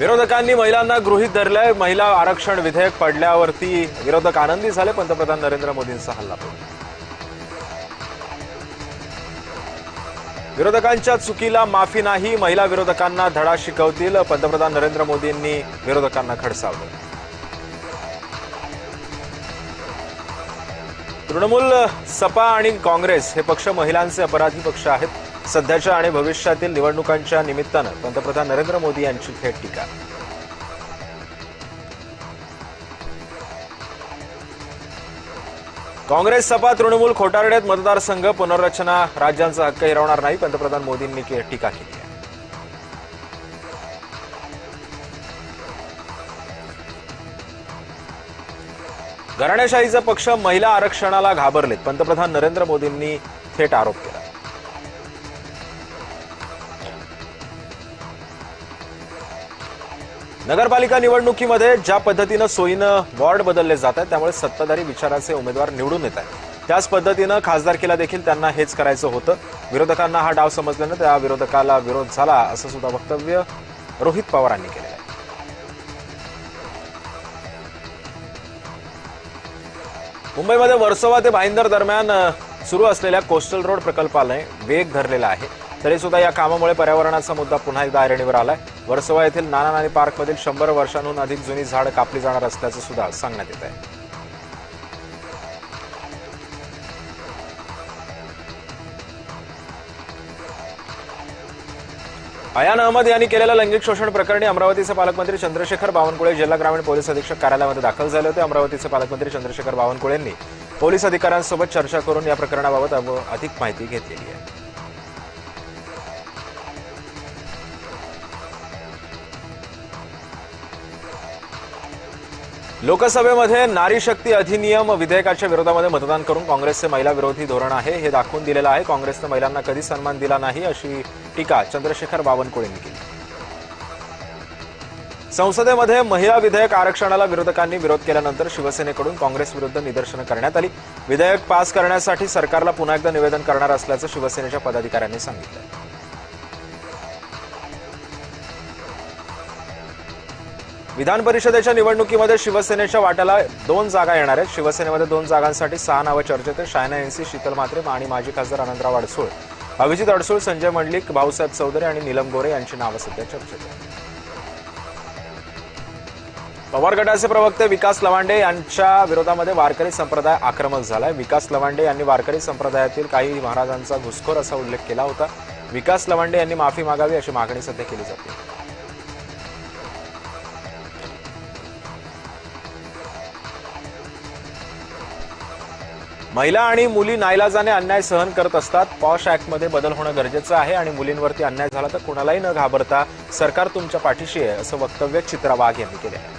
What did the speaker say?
विरोधकांनी महिलांना गृहीत धरलंय। महिला आरक्षण विधेयक पडल्यावरती विरोधक आनंदी झाले। पंतप्रधान नरेंद्र मोदींचा हल्लाबोल। विरोधकांच्या चुकीला माफी नाही, महिला विरोधकांना धडा शिकवतील। पंतप्रधान नरेंद्र मोदींनी विरोधकांना खडसावलं। तृणमूल, सपा आणि काँग्रेस हे पक्ष महिलांचे अपराधी पक्ष आहेत। सध्याच्या आणि भविष्यातील निवडणुकांच्या निमित्तानं पंतप्रधान नरेंद्र मोदी यांची थेट टीका। काँग्रेस, सपा, तृणमूल खोटारड्यात मतदारसंघ पुनर्रचना राज्यांचा हक्क हिरावणार नाही, पंतप्रधान मोदींनी टीका केली आहे। घराणेशाहीचे पक्ष महिला आरक्षणाला घाबरलेत, पंतप्रधान नरेंद्र मोदींनी थेट आरोप केला। नगरपालिका निवडणुकीमध्ये ज्या पद्धतीनं सोयीनं वॉर्ड बदलले जात आहेत त्यामुळे सत्ताधारी विचाराचे उमेदवार निवडून येत आहेत। त्याच पद्धतीनं खासदारकीला देखील त्यांना हेच करायचं होतं। विरोधकांना हा डाव समजल्यानं त्या विरोधकाला विरोध झाला असं सुद्धा वक्तव्य रोहित पवारांनी केलं आहे। मुंबईमध्ये वर्सोवा ते भाईंदर दरम्यान सुरू असलेल्या कोस्टल रोड प्रकल्पाने वेग धरलेला आहे, तरी सुद्धा या कामामुळे पर्यावरणाचा मुद्दा पुन्हा एकदा ऐरणीवर आलाय। वर्सोवा येथील नाना नानी पार्कमधील 100 वर्षांहून अधिक जुनी झाडं कापली जाणार असल्याचं सुद्धा सांगण्यात येत आहे। अयान अहमद यांनी केलेल्या लैंगिक शोषण प्रकरणी अमरावतीचे पालकमंत्री चंद्रशेखर बावनकुळे जिल्हा ग्रामीण पोलीस अधीक्षक कार्यालयामध्ये दाखल झाले होते। अमरावतीचे पालकमंत्री चंद्रशेखर बावनकुळे यांनी पोलीस अधिकाऱ्यांसोबत चर्चा करून या प्रकरणाबाबत अधिक माहिती घेतलेली आहे। लोकसभेमध्ये नारी शक्ती अधिनियम विधेयकाच्या विरोधामध्ये मतदान करून काँग्रेसचे महिला विरोधी धोरण आहे हे दाखवून दिलेलं आहे। काँग्रेसने महिलांना कधी सन्मान दिला नाही अशी टीका चंद्रशेखर बावनकुळे यांनी केली। संसदेमध्ये महिला विधेयक आरक्षणाला विरोधकांनी विरोध केल्यानंतर शिवसेनेकडून काँग्रेस विरुद्ध निदर्शनं करण्यात आली। विधेयक पास करण्यासाठी सरकारला पुन्हा एकदा निवेदन करणार असल्याचं शिवसेनेच्या पदाधिकाऱ्यांनी सांगितलं। विधान परिषदेच्या निवडणुकीमध्ये शिवसेनेच्या वाट्याला 2 जागा येणार आहेत। शिवसेनेमध्ये 2 जागांसाठी 6 नावं चर्चेत आहेत। शायना एनसी, शीतल म्हात्रे आणि माजी खासदार आनंदराव अडसूळ, अभिजित अडसूळ, संजय मंडलिक, भाऊसाहेब चौधरी आणि नीलम गोरे यांची नावं सध्या चर्चेत आहेत। पवार गटाचे प्रवक्ते विकास लवांडे यांच्या विरोधामध्ये वारकरी संप्रदाय आक्रमक झालाय। विकास लवांडे यांनी वारकरी संप्रदायातील काही महाराजांचा घुसखोर असा उल्लेख केला होता। विकास लवांडे यांनी माफी मागावी अशी मागणी सध्या केली जाते। महिला आणि मुली नाईलाजाने अन्याय सहन करत असतात। पॉश ऍक्टमध्ये बदल होणं गरजेचं आहे आणि मुलींवरती अन्याय झाला तर कुणालाही न घाबरता सरकार तुमच्या पाठीशी आहे असं वक्तव्य चित्रा वाघ यांनी केलं आहे।